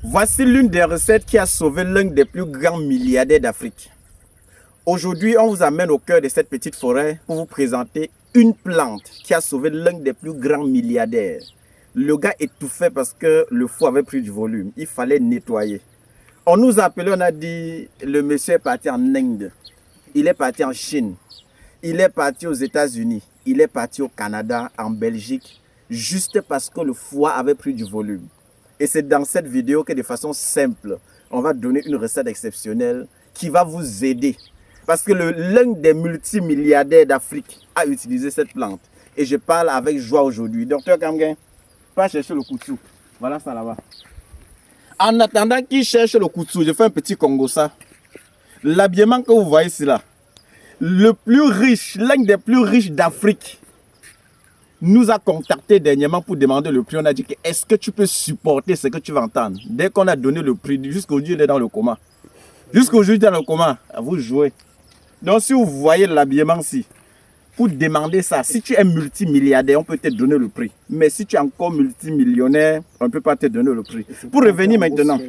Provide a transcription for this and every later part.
Voici l'une des recettes qui a sauvé l'un des plus grands milliardaires d'Afrique. Aujourd'hui, on vous amène au cœur de cette petite forêt pour vous présenter une plante qui a sauvé l'un des plus grands milliardaires. Le gars étouffait parce que le foie avait pris du volume. Il fallait nettoyer. On nous a appelé, on a dit, le monsieur est parti en Inde. Il est parti en Chine. Il est parti aux États-Unis. Il est parti au Canada, en Belgique, juste parce que le foie avait pris du volume. Et c'est dans cette vidéo que de façon simple, on va donner une recette exceptionnelle qui va vous aider. Parce que l'un des multimilliardaires d'Afrique a utilisé cette plante. Et je parle avec joie aujourd'hui. Docteur Kamgen, pas chercher le koutsou. Voilà ça là-bas. En attendant qu'il cherche le koutsou, je fais un petit Congo ça. L'habillement que vous voyez ici là, le plus riche, l'un des plus riches d'Afrique, nous a contacté dernièrement pour demander le prix. On a dit que est-ce que tu peux supporter ce que tu vas entendre. Dès qu'on a donné le prix, jusqu'aujourd'hui il est dans le coma. Jusqu'aujourd'hui dans le coma, à vous jouer. Donc si vous voyez l'habillement ici, pour demander ça, si tu es multimilliardaire, on peut te donner le prix. Mais si tu es encore multimillionnaire, on ne peut pas te donner le prix. Pour revenir maintenant,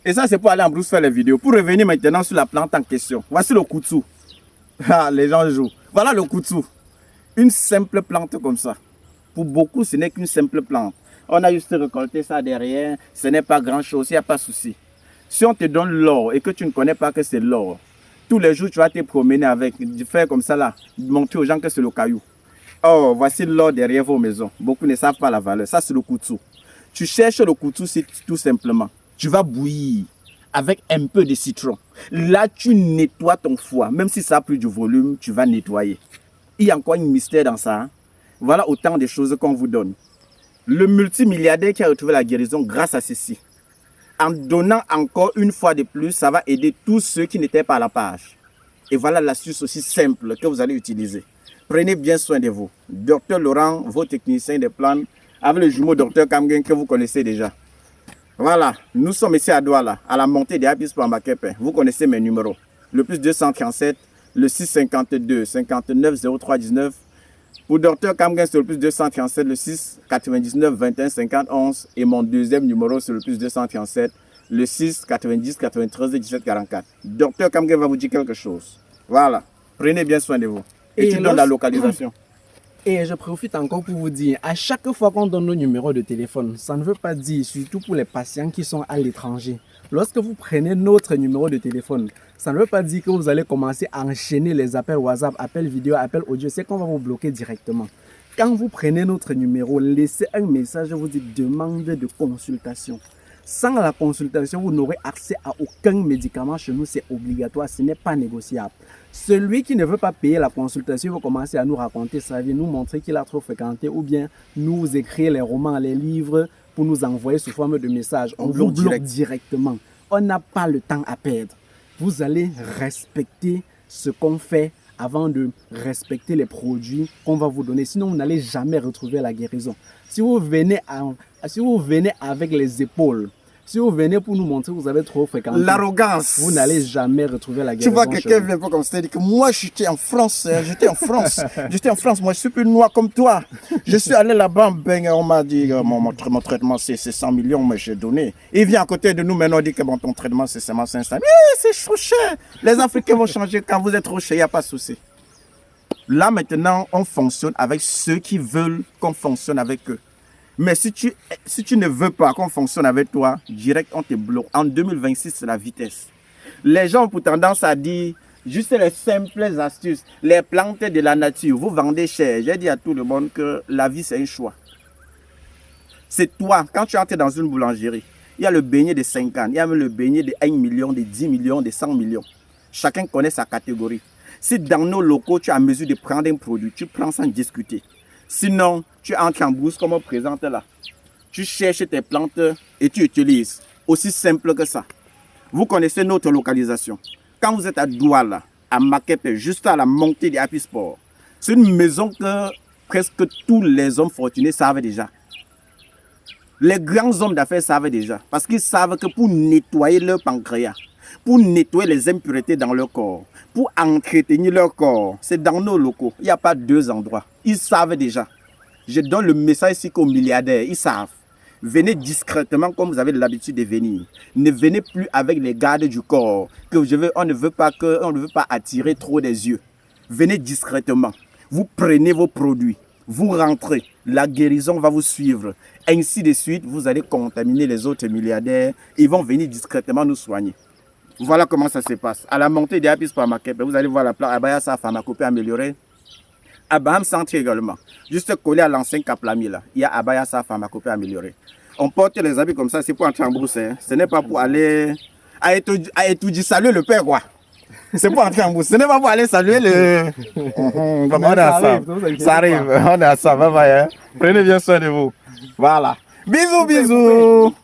et ça c'est pour aller en brousse faire les vidéos. Pour revenir maintenant sur la plante en question, voici le koutsou. Ah, les gens jouent. Voilà le koutsou. Une simple plante comme ça. Pour beaucoup, ce n'est qu'une simple plante. On a juste récolté ça derrière. Ce n'est pas grand-chose, il n'y a pas de souci. Si on te donne l'or et que tu ne connais pas que c'est l'or, tous les jours, tu vas te promener avec, faire comme ça là, montrer aux gens que c'est le caillou. Oh, voici l'or derrière vos maisons. Beaucoup ne savent pas la valeur. Ça, c'est le koutsou. Tu cherches le koutsou, c'est tout simplement. Tu vas bouillir avec un peu de citron. Là, tu nettoies ton foie. Même si ça a plus du volume, tu vas nettoyer. Il y a encore un mystère dans ça. Hein? Voilà autant de choses qu'on vous donne. Le multimilliardaire qui a retrouvé la guérison grâce à ceci. En donnant encore une fois de plus, ça va aider tous ceux qui n'étaient pas à la page. Et voilà l'astuce aussi simple que vous allez utiliser. Prenez bien soin de vous. Docteur Laurent, vos techniciens de plantes, avec le jumeau Docteur Kamgen que vous connaissez déjà. Voilà, nous sommes ici à Douala, à la montée des Apis pour Makepe. Vous connaissez mes numéros. Le plus 237, le 652 59 03 19. Pour Docteur Kamgen, c'est le plus 237, le 6 99 21 51. Et mon deuxième numéro, c'est le plus 237, le 6 90 93 17 44. Docteur Kamgen va vous dire quelque chose. Voilà, prenez bien soin de vous. Et tu donnes la localisation. Et je profite encore pour vous dire, à chaque fois qu'on donne nos numéros de téléphone, ça ne veut pas dire, surtout pour les patients qui sont à l'étranger, lorsque vous prenez notre numéro de téléphone, ça ne veut pas dire que vous allez commencer à enchaîner les appels WhatsApp, appels vidéo, appels audio, c'est qu'on va vous bloquer directement. Quand vous prenez notre numéro, laissez un message, vous dites demande de consultation. Sans la consultation, vous n'aurez accès à aucun médicament chez nous, c'est obligatoire, ce n'est pas négociable. Celui qui ne veut pas payer la consultation, il va commencer à nous raconter sa vie, nous montrer qu'il a trop fréquenté ou bien nous écrire les romans, les livres pour nous envoyer sous forme de messages. On vous bloque directement. On n'a pas le temps à perdre. Vous allez respecter ce qu'on fait avant de respecter les produits qu'on va vous donner. Sinon, vous n'allez jamais retrouver la guérison. Si vous venez avec les épaules, si vous venez pour nous montrer que vous avez trop fréquenté, l'arrogance, vous n'allez jamais retrouver la guérison. Tu vois quelqu'un vient comme ça, dit que moi j'étais en France, j'étais en France, moi je suis plus noir comme toi. Je suis allé là-bas, on m'a dit mon traitement c'est 100 millions, mais j'ai donné. Il vient à côté de nous maintenant, on dit que bon, ton traitement c'est seulement 500. Mais c'est trop cher. Les Africains vont changer quand vous êtes trop cher, il n'y a pas de souci. Là maintenant, on fonctionne avec ceux qui veulent qu'on fonctionne avec eux. Mais si tu ne veux pas qu'on fonctionne avec toi, direct, on te bloque. En 2026, c'est la vitesse. Les gens ont pour tendance à dire, juste les simples astuces, les plantes de la nature, vous vendez cher. J'ai dit à tout le monde que la vie, c'est un choix. C'est toi, quand tu entres dans une boulangerie, il y a le beignet de 50, il y a même le beignet de 1 million, de 10 millions, de 100 millions. Chacun connaît sa catégorie. Si dans nos locaux, tu as à mesure de prendre un produit, tu prends sans discuter. Sinon, tu entres en bourse comme on présente là. Tu cherches tes plantes et tu utilises. Aussi simple que ça. Vous connaissez notre localisation. Quand vous êtes à Douala, à Makepe, juste à la montée des Happy Sport, c'est une maison que presque tous les hommes fortunés savent déjà. Les grands hommes d'affaires savent déjà. Parce qu'ils savent que pour nettoyer leur pancréas, pour nettoyer les impuretés dans leur corps, pour entretenir leur corps, c'est dans nos locaux. Il n'y a pas deux endroits. Ils savent déjà. Je donne le message ici qu'aux milliardaires, ils savent. Venez discrètement comme vous avez l'habitude de venir. Ne venez plus avec les gardes du corps. On ne veut pas attirer trop des yeux. Venez discrètement. Vous prenez vos produits. Vous rentrez. La guérison va vous suivre. Ainsi de suite, vous allez contaminer les autres milliardaires. Ils vont venir discrètement nous soigner. Voilà comment ça se passe. À la montée des Happy Supermarket, vous allez voir la place Abaya Sa Pharmacopée améliorée. À Baham Centre également. Juste collé à l'ancien Kaplami là. Il y a Abaya Sa Pharmacopée améliorée. On porte les habits comme ça, c'est pour entrer en bourse. Hein. Ce n'est pas pour aller à étudier, saluer le père quoi. C'est pour entrer en bourse. Ce n'est pas pour aller saluer le... on est à ça. Ça arrive. On est à ça. Bye bye. Hein. Prenez bien soin de vous. Voilà. Bisous, bisous.